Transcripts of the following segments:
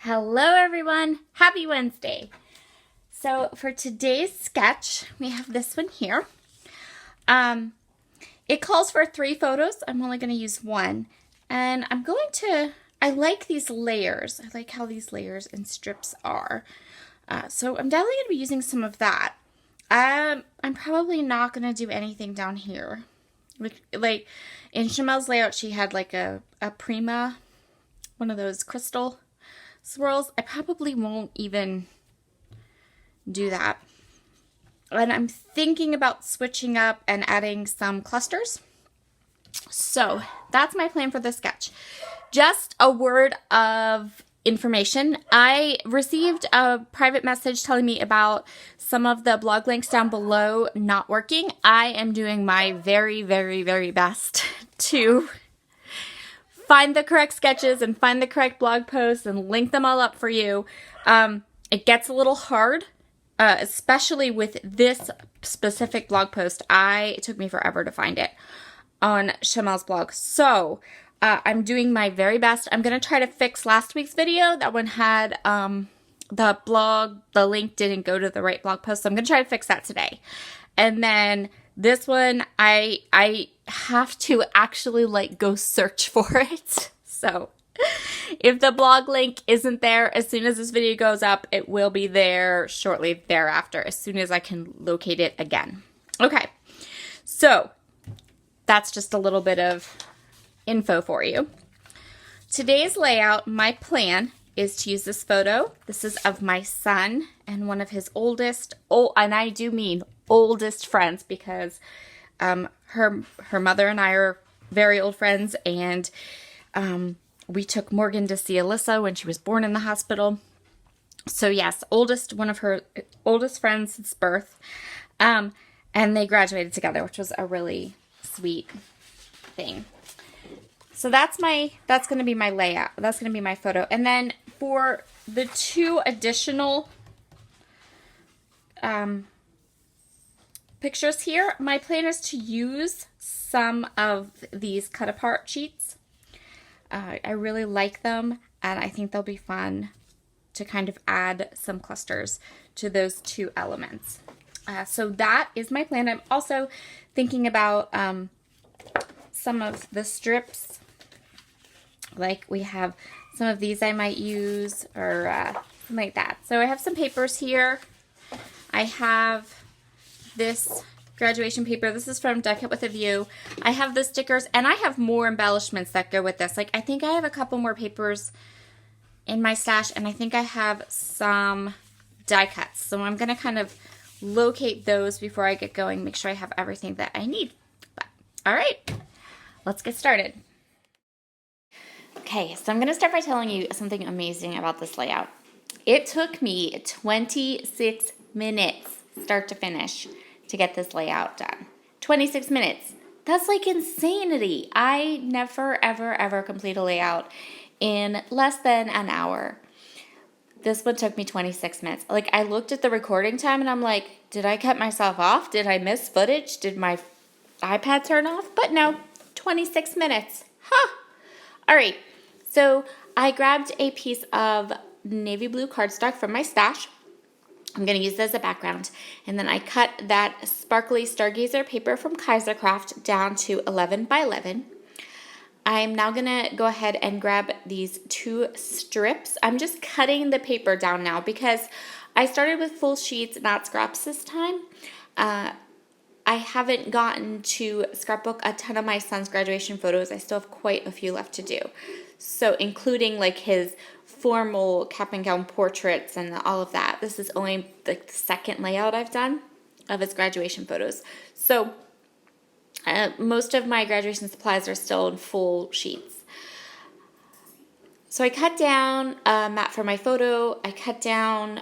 Hello everyone, happy Wednesday. So for today's sketch, we have this one here. It calls for 3 photos. I'm only going to use one. And I like these layers. I like how these layers and strips are. So I'm definitely going to be using some of that. I'm probably not going to do anything down here. Like in Shimelle's layout, she had like a Prima, one of those crystal swirls. I probably won't even do that. And I'm thinking about switching up and adding some clusters. So that's my plan for this sketch. Just a word of information. I received a private message telling me about some of the blog links down below not working. I am doing my very, very, very best to find the correct sketches and find the correct blog posts and link them all up for you. It gets a little hard, especially with this specific blog post. It took me forever to find it on Shimelle's blog. So I'm doing my very best. I'm going to try to fix last week's video. That one had the link didn't go to the right blog post. So I'm going to try to fix that today. And then this one, I have to actually go search for it. So if the blog link isn't there as soon as this video goes up, it will be there shortly thereafter, as soon as I can locate it again. Okay, so that's just a little bit of info for you. Today's layout, my plan is to use this photo. This is of my son and one of his oldest, and I do mean oldest friends, because her mother and I are very old friends, and we took Morgan to see Alyssa when she was born in the hospital. So yes, one of her oldest friends since birth, and they graduated together, which was a really sweet thing. So that's going to be my layout. That's going to be my photo. And then for the 2 additional pictures here, my plan is to use some of these cut apart sheets. I really like them, and I think they'll be fun to kind of add some clusters to those 2 elements. So that is my plan. I'm also thinking about some of the strips. Like we have some of these I might use, or something like that. So I have some papers here. I have this graduation paper. This is from Die Cut with a View. I have the stickers, and I have more embellishments that go with this. I think I have a couple more papers in my stash, and I think I have some die cuts. So I'm going to kind of locate those before I get going, make sure I have everything that I need. But, all right, let's get started. Okay, so I'm going to start by telling you something amazing about this layout. It took me 26 minutes, start to finish, to get this layout done. 26 minutes. That's like insanity. I never, ever, ever complete a layout in less than an hour. This one took me 26 minutes. I looked at the recording time and I'm like, did I cut myself off? Did I miss footage? Did my iPad turn off? But no, 26 minutes. Huh. All right. So I grabbed a piece of navy blue cardstock from my stash. I'm going to use this as a background. And then I cut that sparkly Stargazer paper from Kaisercraft down to 11 by 11. I'm now going to go ahead and grab these 2 strips. I'm just cutting the paper down now because I started with full sheets, not scraps this time. I haven't gotten to scrapbook a ton of my son's graduation photos. I still have quite a few left to do. So including his formal cap and gown portraits and all of that. This is only the second layout I've done of his graduation photos. So most of my graduation supplies are still in full sheets. So I cut down a mat for my photo. I cut down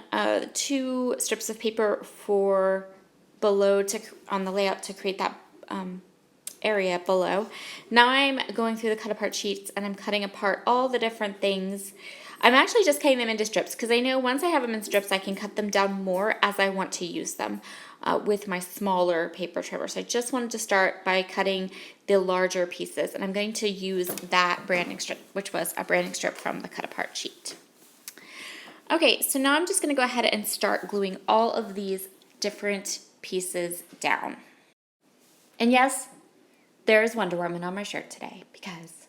2 strips of paper for below on the layout to create that area below. Now I'm going through the cut apart sheets and I'm cutting apart all the different things. I'm actually just cutting them into strips because I know once I have them in strips I can cut them down more as I want to use them with my smaller paper trimmer. So I just wanted to start by cutting the larger pieces, and I'm going to use that branding strip, which was a branding strip from the cut apart sheet. Okay, so now I'm just gonna go ahead and start gluing all of these different pieces down. And yes, there is Wonder Woman on my shirt today because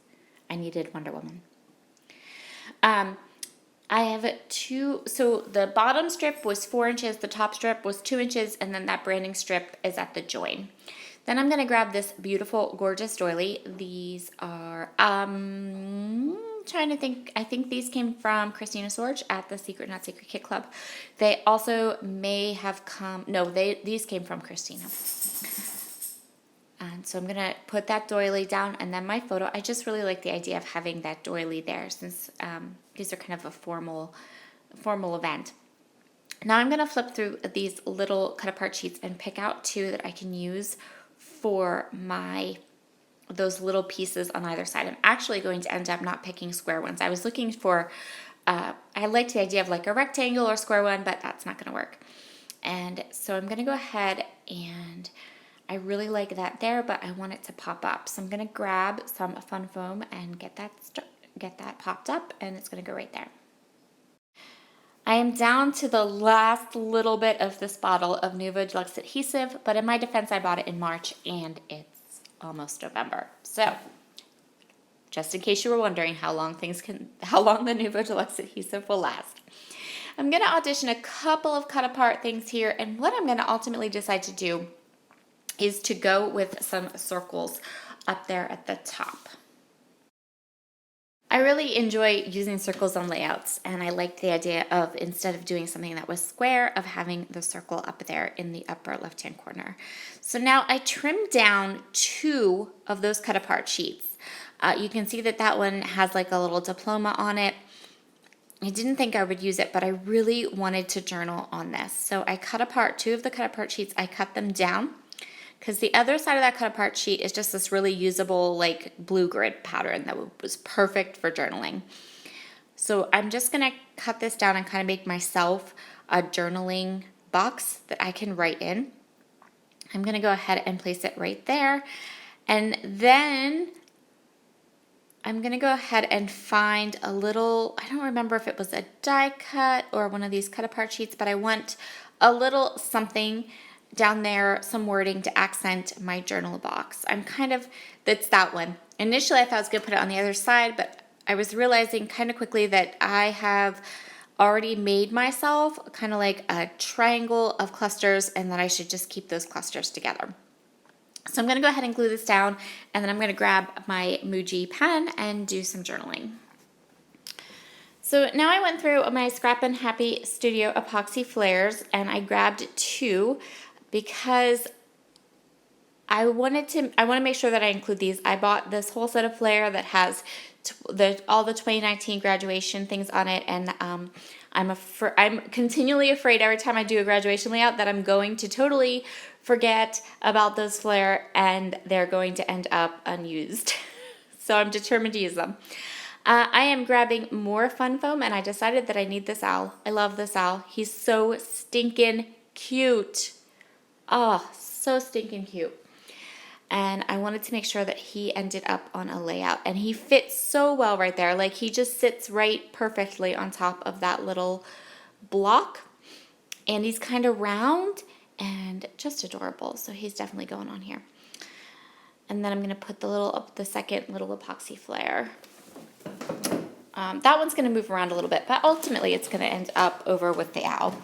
I needed Wonder Woman. I have so the bottom strip was 4 inches, the top strip was 2 inches, and then that branding strip is at the join. Then I'm gonna grab this beautiful, gorgeous doily. These are, trying to think, I think these came from Christina Sorge at the Secret Not Secret Kit Club. They also may have come, no, these came from Christina. And so I'm gonna put that doily down, and then my photo. I just really like the idea of having that doily there, since these are kind of a formal event. Now I'm gonna flip through these little cut apart sheets and pick out 2 that I can use for those little pieces on either side. I'm actually going to end up not picking square ones. I was looking for, I liked the idea of like a rectangle or square one, but that's not gonna work. And so I'm gonna go ahead, and I really like that there, but I want it to pop up. So I'm gonna grab some fun foam and get that popped up, and it's gonna go right there. I am down to the last little bit of this bottle of Nouveau Deluxe adhesive, but in my defense, I bought it in March, and it's almost November. So, just in case you were wondering how long the Nouveau Deluxe adhesive will last. I'm gonna audition a couple of cut apart things here, and what I'm gonna ultimately decide to do is to go with some circles up there at the top. I really enjoy using circles on layouts, and I like the idea of, instead of doing something that was square, of having the circle up there in the upper left-hand corner. So now I trimmed down 2 of those cut apart sheets. You can see that one has like a little diploma on it. I didn't think I would use it, but I really wanted to journal on this. So I cut apart 2 of the cut apart sheets. I cut them down, because the other side of that cut apart sheet is just this really usable like blue grid pattern that was perfect for journaling. So I'm just gonna cut this down and kind of make myself a journaling box that I can write in. I'm gonna go ahead and place it right there, and then I'm gonna go ahead and find a little, I don't remember if it was a die cut or one of these cut apart sheets, but I want a little something down there, some wording to accent my journal box. That's that one. Initially I thought I was gonna put it on the other side, but I was realizing kind of quickly that I have already made myself kind of like a triangle of clusters, and that I should just keep those clusters together. So I'm gonna go ahead and glue this down, and then I'm gonna grab my Muji pen and do some journaling. So now I went through my Scrap and Happy Studio epoxy flares, and I grabbed 2 because I want to make sure that I include these. I bought this whole set of flare that has all the 2019 graduation things on it, and I'm continually afraid every time I do a graduation layout that I'm going to totally forget about those flare and they're going to end up unused. So I'm determined to use them. I am grabbing more fun foam, and I decided that I need this owl. I love this owl. He's so stinking cute. Oh, so stinking cute. And I wanted to make sure that he ended up on a layout, and he fits so well right there. Like, he just sits right perfectly on top of that little block, and he's kind of round and just adorable. So he's definitely going on here. And then I'm going to put the second little epoxy flare. That one's going to move around a little bit, but ultimately it's going to end up over with the owl.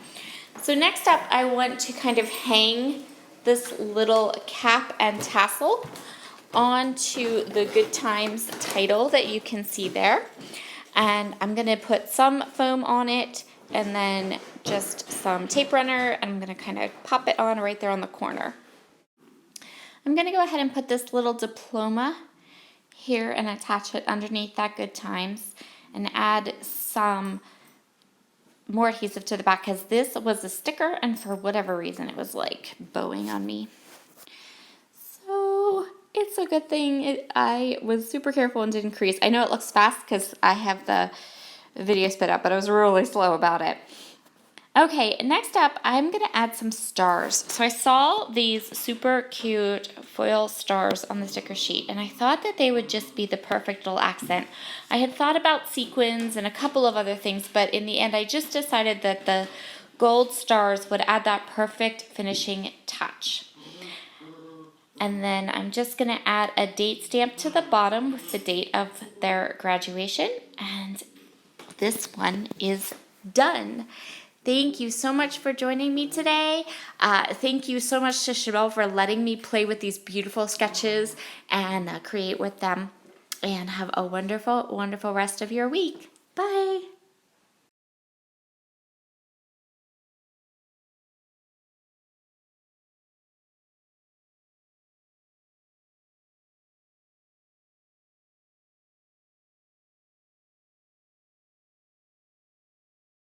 So next up, I want to kind of hang this little cap and tassel onto the Good Times title that you can see there. And I'm going to put some foam on it, and then just some tape runner, and I'm going to kind of pop it on right there on the corner. I'm going to go ahead and put this little diploma here and attach it underneath that Good Times, and add some more adhesive to the back, because this was a sticker, and for whatever reason it was like bowing on me. So it's a good thing I was super careful and didn't crease. I know it looks fast because I have the video sped up, but I was really slow about it. Okay, next up I'm gonna add some stars. So I saw these super cute foil stars on the sticker sheet, and I thought that they would just be the perfect little accent. I had thought about sequins and a couple of other things, but in the end I just decided that the gold stars would add that perfect finishing touch. And then I'm just going to add a date stamp to the bottom with the date of their graduation, and this one is done. Thank you so much for joining me today. Thank you so much to Shimelle for letting me play with these beautiful sketches and create with them. And have a wonderful, wonderful rest of your week. Bye.